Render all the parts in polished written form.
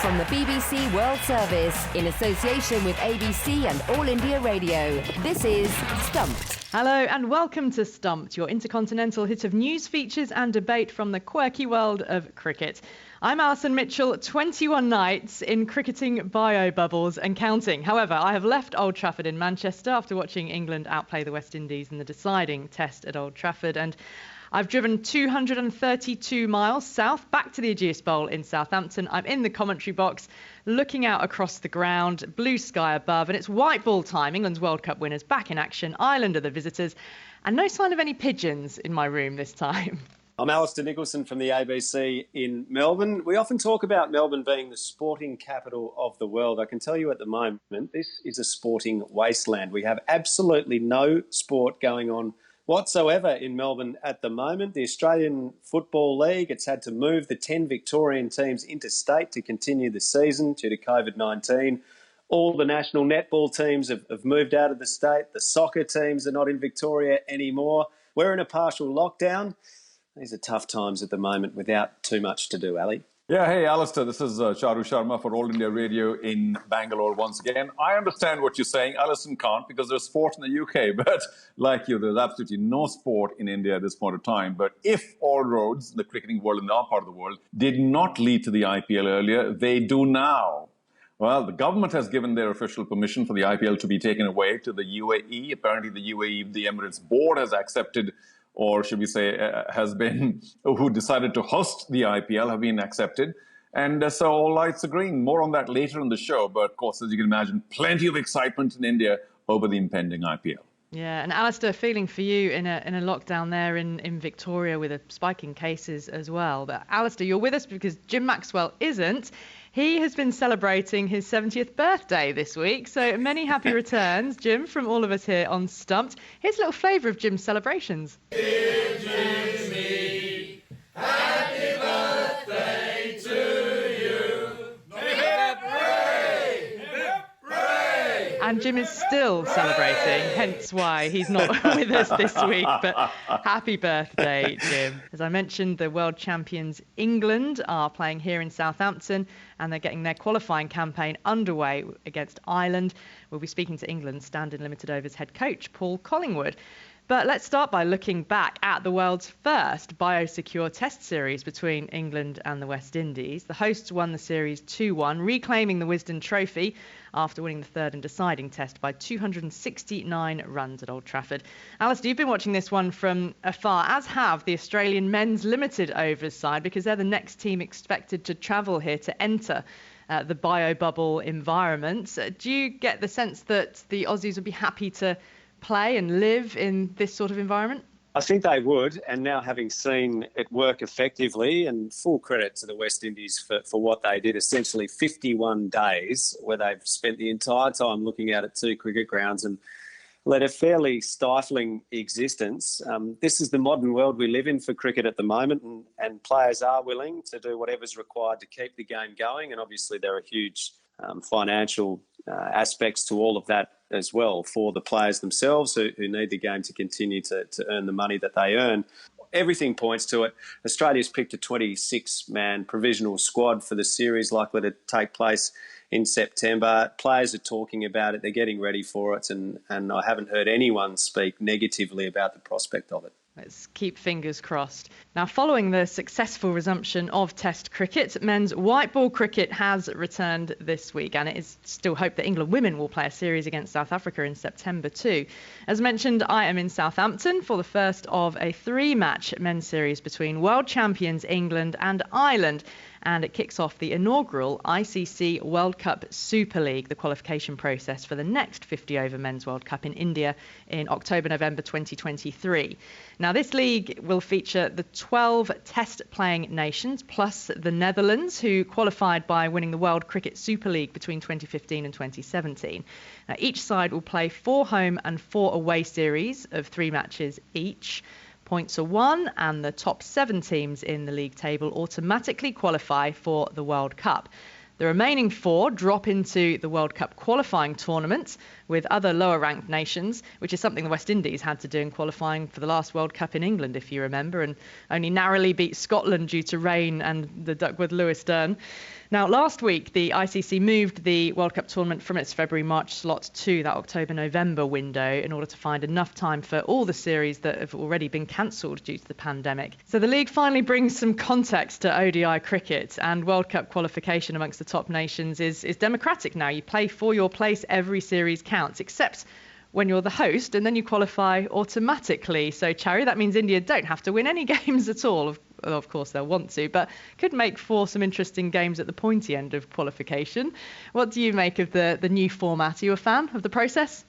from the BBC World Service in association with ABC and All India Radio. This is Stumped. Hello and welcome to Stumped, your intercontinental hit of news, features and debate from the quirky world of cricket. I'm Alison Mitchell, 21 nights in cricketing bio bubbles and counting. However, I have left Old Trafford in Manchester after watching England outplay the West Indies in the deciding test at Old Trafford, and I've driven 232 miles south back to the Ageas Bowl in Southampton. I'm in the commentary box looking out across the ground, blue sky above, and it's white ball time. England's World Cup winners back in action. Ireland are the visitors, and no sign of any pigeons in my room this time. I'm Alister Nicholson from the ABC in Melbourne. We often talk about Melbourne being the sporting capital of the world. I can tell you at the moment, this is a sporting wasteland. We have absolutely no sport going on whatsoever in Melbourne at the moment. The Australian Football League, it's had to move the 10 Victorian teams interstate to continue the season due to COVID-19. All the national netball teams have moved out of the state. The soccer teams are not in Victoria anymore. We're in a partial lockdown. These are tough times at the moment without too much to do, Ali. Yeah, hey, Alister, this is Charu Sharma for All India Radio in Bangalore once again. I understand what you're saying. Alison can't because there's sport in the UK, but like you, there's absolutely no sport in India at this point of time. But if all roads, the cricketing world in our part of the world, did not lead to the IPL earlier, they do now. Well, the government has given their official permission for the IPL to be taken away to the UAE. Apparently, the UAE, the Emirates board has accepted, or should we say, who decided to host the IPL have been accepted. And so all lights are green. More on that later in the show. But of course, as you can imagine, plenty of excitement in India over the impending IPL. Yeah, and Alister, feeling for you in a lockdown there in Victoria with a spike in cases as well. But Alister, you're with us because Jim Maxwell isn't. He has been celebrating his 70th birthday this week. So many happy returns, Jim, from all of us here on Stumped. Here's a little flavour of Jim's celebrations. Dear Jimmy, happy birthday to you. Hip hooray! Hip hooray! And Jim is still celebrating, hence why he's not with us this week. But happy birthday, Jim. As I mentioned, the world champions England are playing here in Southampton, and they're getting their qualifying campaign underway against Ireland. We'll be speaking to England's stand-in limited overs head coach, Paul Collingwood. But let's start by looking back at the world's first biosecure test series between England and the West Indies. The hosts won the series 2-1, reclaiming the Wisden Trophy after winning the third and deciding test by 269 runs at Old Trafford. Alister, you've been watching this one from afar, as have the Australian men's limited overs side, because they're the next team expected to travel here to enter the bio bubble environment. Do you get the sense that the Aussies would be happy to play and live in this sort of environment? I think they would, and now having seen it work effectively, and full credit to the West Indies for what they did, essentially 51 days where they've spent the entire time looking out at two cricket grounds and led a fairly stifling existence. This is the modern world we live in for cricket at the moment, and players are willing to do whatever's required to keep the game going, and obviously there are huge financial aspects to all of that as well for the players themselves who need the game to continue to earn the money that they earn. Everything points to it. Australia's picked a 26-man provisional squad for the series likely to take place in September. Players are talking about it. They're getting ready for it. And I haven't heard anyone speak negatively about the prospect of it. Let's keep fingers crossed. Now, following the successful resumption of Test cricket, men's white ball cricket has returned this week, and it is still hoped that England women will play a series against South Africa in September too. As mentioned, I am in Southampton for the first of a three-match men's series between world champions England and Ireland, and it kicks off the inaugural ICC World Cup Super League, the qualification process for the next 50-over Men's World Cup in India in October-November 2023. Now, this league will feature the 12 test-playing nations, plus the Netherlands, who qualified by winning the World Cricket Super League between 2015 and 2017. Now, each side will play 4 home and 4 away series of 3 matches each. Points are won, and the top 7 teams in the league table automatically qualify for the World Cup. The remaining 4 drop into the World Cup qualifying tournament with other lower-ranked nations, which is something the West Indies had to do in qualifying for the last World Cup in England, if you remember, and only narrowly beat Scotland due to rain and the Duckworth-Lewis turn. Now, last week, the ICC moved the World Cup tournament from its February-March slot to that October-November window in order to find enough time for all the series that have already been cancelled due to the pandemic. So the league finally brings some context to ODI cricket, and World Cup qualification amongst the top nations is democratic now. You play for your place, every series counts, except when you're the host, and then you qualify automatically. So, Charu, that means India don't have to win any games at all. Of course, they'll want to, but could make for some interesting games at the pointy end of qualification. What do you make of the new format? Are you a fan of the process?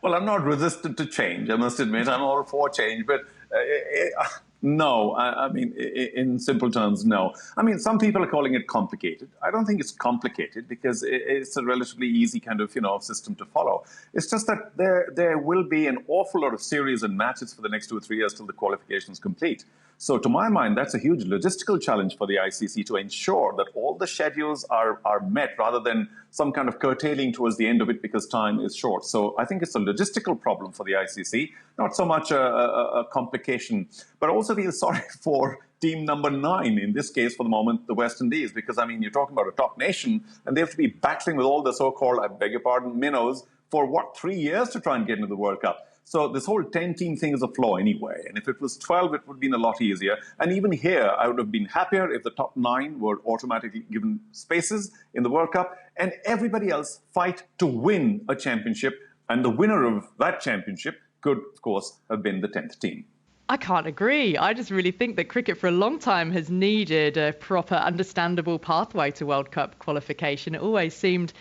Well, I'm not resistant to change, I must admit. I'm all for change, but no. I mean, in simple terms, no. I mean, some people are calling it complicated. I don't think it's complicated because it's a relatively easy kind of, system to follow. It's just that there will be an awful lot of series and matches for the next 2 or 3 years till the qualification is complete. So to my mind, that's a huge logistical challenge for the ICC to ensure that all the schedules are met rather than some kind of curtailing towards the end of it because time is short. So I think it's a logistical problem for the ICC, not so much a complication, but also feel sorry for team number 9, in this case, for the moment, the West Indies, because, I mean, you're talking about a top nation and they have to be battling with all the so-called, I beg your pardon, minnows for, 3 years to try and get into the World Cup. So this whole 10-team thing is a flaw anyway. And if it was 12, it would have been a lot easier. And even here, I would have been happier if the top 9 were automatically given spaces in the World Cup and everybody else fight to win a championship. And the winner of that championship could, of course, have been the 10th team. I can't agree. I just really think that cricket for a long time has needed a proper, understandable pathway to World Cup qualification. It always seemed,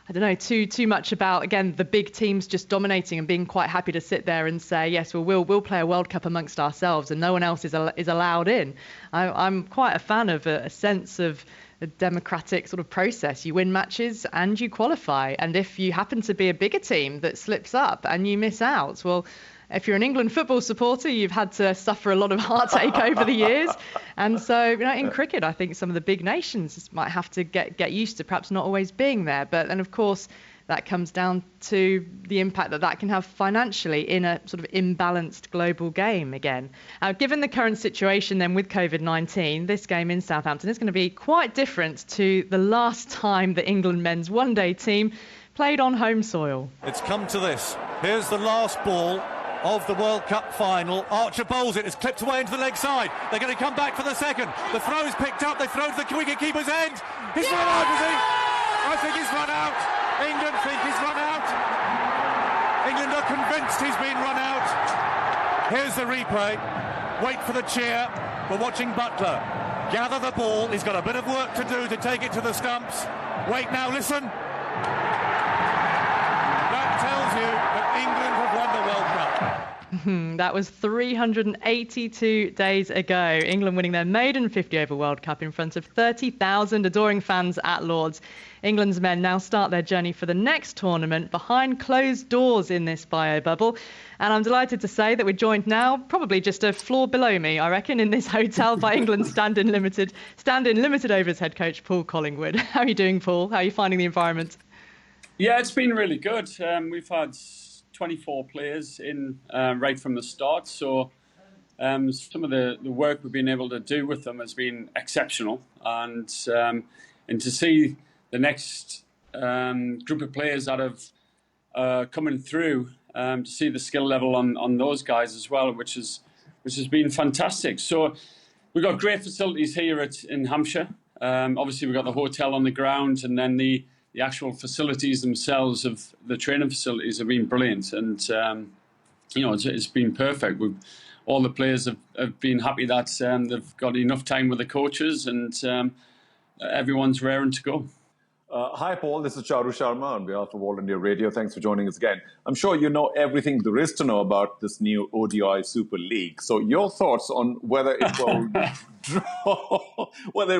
I don't know, too much about, again, the big teams just dominating and being quite happy to sit there and say, yes, well, we'll play a World Cup amongst ourselves and no one else is allowed in. I'm quite a fan of a sense of a democratic sort of process. You win matches and you qualify. And if you happen to be a bigger team that slips up and you miss out, well, if you're an England football supporter, you've had to suffer a lot of heartache over the years. And so, in cricket, I think some of the big nations might have to get used to perhaps not always being there. But then, of course, that comes down to the impact that can have financially in a sort of imbalanced global game again. Given the current situation then with COVID-19, this game in Southampton is going to be quite different to the last time the England men's one-day team played on home soil. It's come to this. Here's the last ball of the World Cup final. Archer bowls it. It's clipped away into the leg side. They're going to come back for the second. The throw is picked up. They throw to the wicket-keeper's end. He's run out, is he? I think he's run out. England think he's run out. England are convinced he's been run out. Here's the replay. Wait for the cheer. We're watching Butler gather the ball. He's got a bit of work to do to take it to the stumps. Wait now, listen. That tells you that England have won the World Cup. That was 382 days ago. England winning their maiden 50-over World Cup in front of 30,000 adoring fans at Lord's. England's men now start their journey for the next tournament behind closed doors in this bio bubble. And I'm delighted to say that we're joined now, probably just a floor below me, I reckon, in this hotel by England's stand-in limited overs head coach, Paul Collingwood. How are you doing, Paul? How are you finding the environment? Yeah, it's been really good. We've had 24 players in right from the start. So some of the work we've been able to do with them has been exceptional. And to see the next group of players that have coming through, to see the skill level on those guys as well, which has been fantastic. So we've got great facilities here in Hampshire. Obviously, we've got the hotel on the ground, and then the actual facilities themselves of the training facilities have been brilliant, and it's been perfect. All the players have been happy that they've got enough time with the coaches, and everyone's raring to go. Hi, Paul. This is Charu Sharma on behalf of All India Radio. Thanks for joining us again. I'm sure you know everything there is to know about this new ODI Super League. So your thoughts on whether it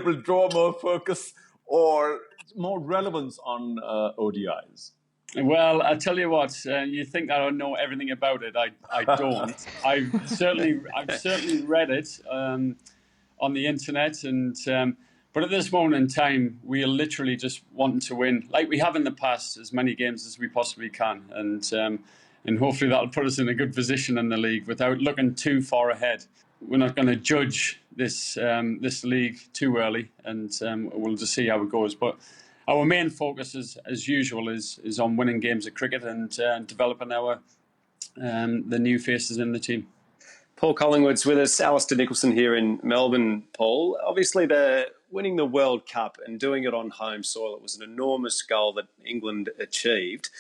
will draw more focus or more relevance on ODIs? Well, I tell you what, you think I don't know everything about it. I don't. I've certainly read it on the internet, and but at this moment in time, we are literally just wanting to win, like we have in the past, as many games as we possibly can, and hopefully that'll put us in a good position in the league without looking too far ahead. We're not going to judge this league too early, and we'll just see how it goes. But our main focus, as usual, is on winning games of cricket and developing the new faces in the team. Paul Collingwood's with us, Alister Nicholson here in Melbourne, Paul. Obviously, winning the World Cup and doing it on home soil, it was an enormous goal that England achieved.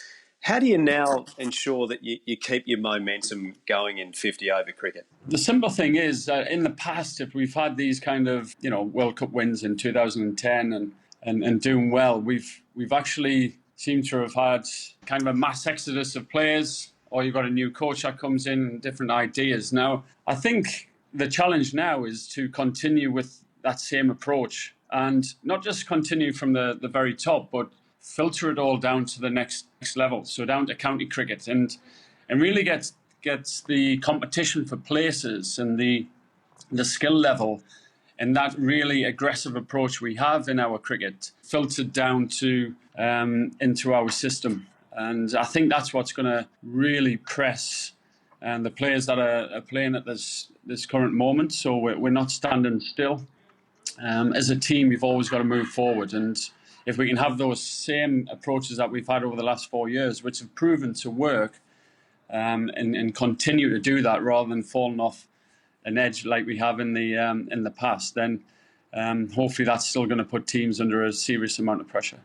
How do you now ensure that you keep your momentum going in 50-over cricket? The simple thing is, in the past, if we've had these kind of World Cup wins in 2010 and doing well, we've actually seemed to have had kind of a mass exodus of players, or you've got a new coach that comes in and different ideas. Now, I think the challenge now is to continue with that same approach and not just continue from the very top, but filter it all down to the next level, so down to county cricket, and really gets the competition for places and the skill level and that really aggressive approach we have in our cricket filtered down to into our system. And I think that's what's going to really press the players that are playing at this current moment. So we're not standing still. As a team, you've always got to move forward. And if we can have those same approaches that we've had over the last 4 years, which have proven to work, and continue to do that rather than falling off an edge like we have in the past, then hopefully that's still going to put teams under a serious amount of pressure.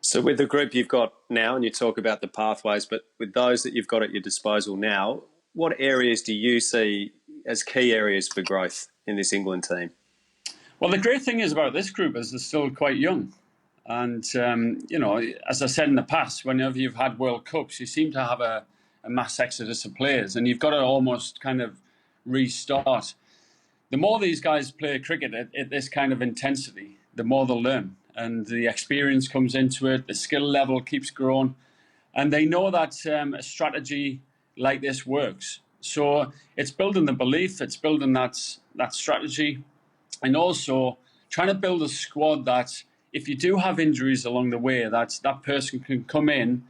So with the group you've got now, and you talk about the pathways, but with those that you've got at your disposal now, what areas do you see as key areas for growth in this England team? Well, the great thing is about this group is they're still quite young. And, as I said in the past, whenever you've had World Cups, you seem to have a mass exodus of players, and you've got to almost kind of restart. The more these guys play cricket at this kind of intensity, the more they'll learn. And the experience comes into it, the skill level keeps growing, and they know that a strategy like this works. So it's building the belief, it's building that strategy, and also trying to build a squad that if you do have injuries along the way, that person can come in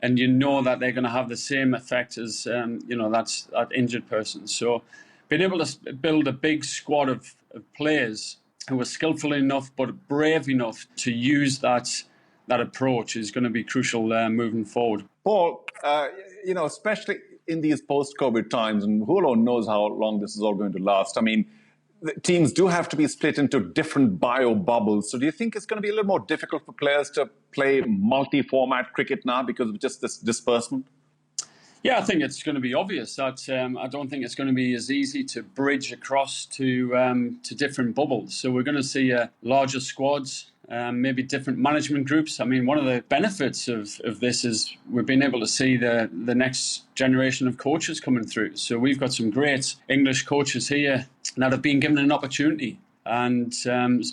and that they're going to have the same effect as that injured person. So being able to build a big squad of players who are skillful enough but brave enough to use that approach is going to be crucial moving forward. Paul, especially in these post-COVID times, and who alone knows how long this is all going to last. I mean, the teams do have to be split into different bio bubbles. So do you think it's going to be a little more difficult for players to play multi-format cricket now because of just this disbursement? Yeah, I think it's going to be obvious that I don't think it's going to be as easy to bridge across to different bubbles. So we're going to see larger squads, maybe different management groups. I mean, one of the benefits of this is we've been able to see the next generation of coaches coming through. So we've got some great English coaches here that have been given an opportunity. And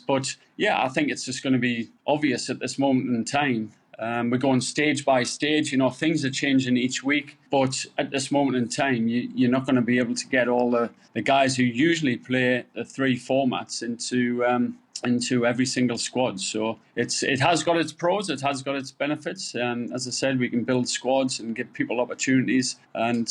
but yeah, I think it's just going to be obvious at this moment in time. We're going stage by stage. Things are changing each week. But at this moment in time, you're not going to be able to get all the guys who usually play the three formats into every single squad. So it has got its pros, it has got its benefits. As I said, we can build squads and give people opportunities. And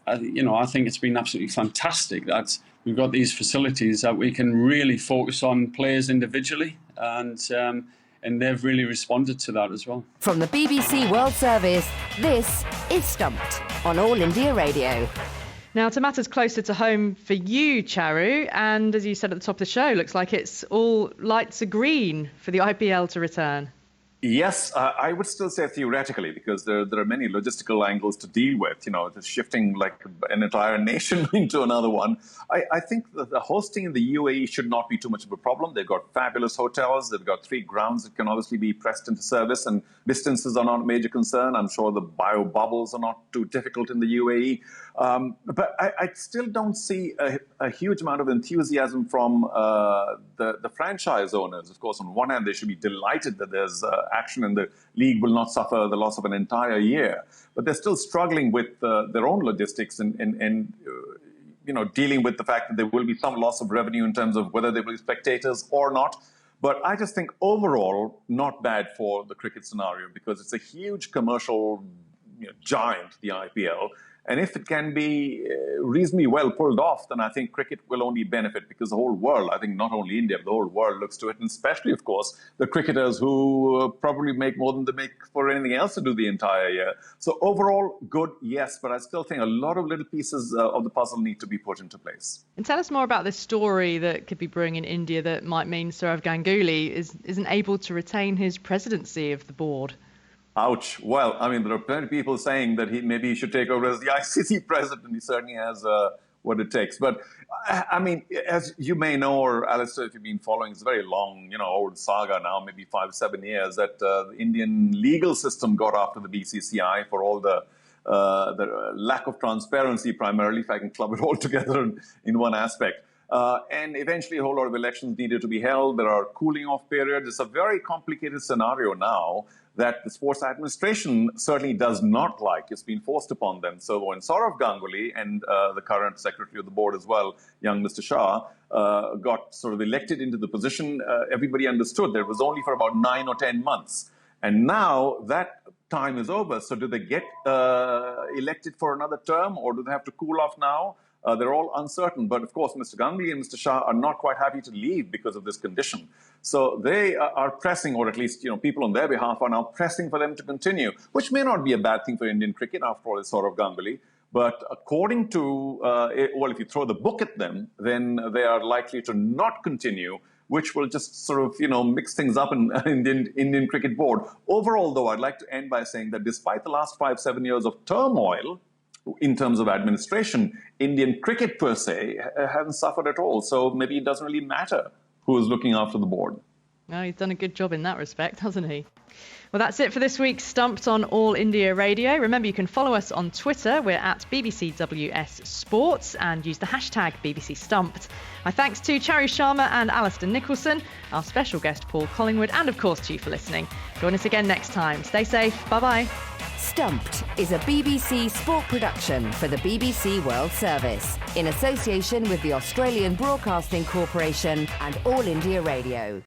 I think it's been absolutely fantastic that we've got these facilities that we can really focus on players individually, and they've really responded to that as well. From the BBC World Service, this is Stumped on All India Radio. Now, to matters closer to home for you, Charu, and as you said at the top of the show, looks like it's all lights are green for the IPL to return. Yes, I would still say theoretically, because there are many logistical angles to deal with, just shifting like an entire nation into another one. I think that the hosting in the UAE should not be too much of a problem. They've got fabulous hotels. They've got 3 grounds that can obviously be pressed into service, and distances are not a major concern. I'm sure the bio bubbles are not too difficult in the UAE. But I still don't see a huge amount of enthusiasm from the franchise owners. Of course, on one hand, they should be delighted that there's action and the league will not suffer the loss of an entire year. But they're still struggling with their own logistics and dealing with the fact that there will be some loss of revenue in terms of whether there will be spectators or not. But I just think overall, not bad for the cricket scenario, because it's a huge commercial giant, the IPL. And if it can be reasonably well pulled off, then I think cricket will only benefit, because the whole world, I think not only India, but the whole world looks to it, and especially, of course, the cricketers who probably make more than they make for anything else to do the entire year. So overall, good, yes, but I still think a lot of little pieces of the puzzle need to be put into place. And tell us more about this story that could be brewing in India that might mean Sourav Ganguly isn't able to retain his presidency of the board. Ouch. Well, I mean, there are plenty of people saying that maybe he should take over as the ICC president. He certainly has what it takes. But, I mean, as you may know, or Alister, if you've been following, it's a very long, old saga now, maybe 5-7 years, that the Indian legal system got after the BCCI for all the lack of transparency, primarily, if I can club it all together in one aspect. And eventually a whole lot of elections needed to be held. There are cooling off periods. It's a very complicated scenario now that the sports administration certainly does not like. It's been forced upon them. So when Sourav Ganguly and the current secretary of the board as well, young Mr. Shah, got sort of elected into the position, everybody understood that it was only for about 9 or 10 months. And now that time is over. So do they get elected for another term, or do they have to cool off now? They're all uncertain. But of course, Mr. Ganguly and Mr. Shah are not quite happy to leave because of this condition. So they are pressing, or at least people on their behalf are now pressing for them to continue, which may not be a bad thing for Indian cricket. After all, it's Sourav Ganguly. But according to, if you throw the book at them, then they are likely to not continue, which will just sort of, mix things up in the Indian Cricket Board. Overall, though, I'd like to end by saying that despite the last 5-7 years of turmoil in terms of administration, Indian cricket per se hasn't suffered at all. So maybe it doesn't really matter who is looking after the board. No, he's done a good job in that respect, hasn't he? Well, that's it for this week's Stumped on All India Radio. Remember, you can follow us on Twitter. We're at BBCWS Sports and use the hashtag BBC Stumped. My thanks to Charu Sharma and Alister Nicholson, our special guest Paul Collingwood, and of course to you for listening. Join us again next time. Stay safe. Bye-bye. Stumped is a BBC sport production for the BBC World Service in association with the Australian Broadcasting Corporation and All India Radio.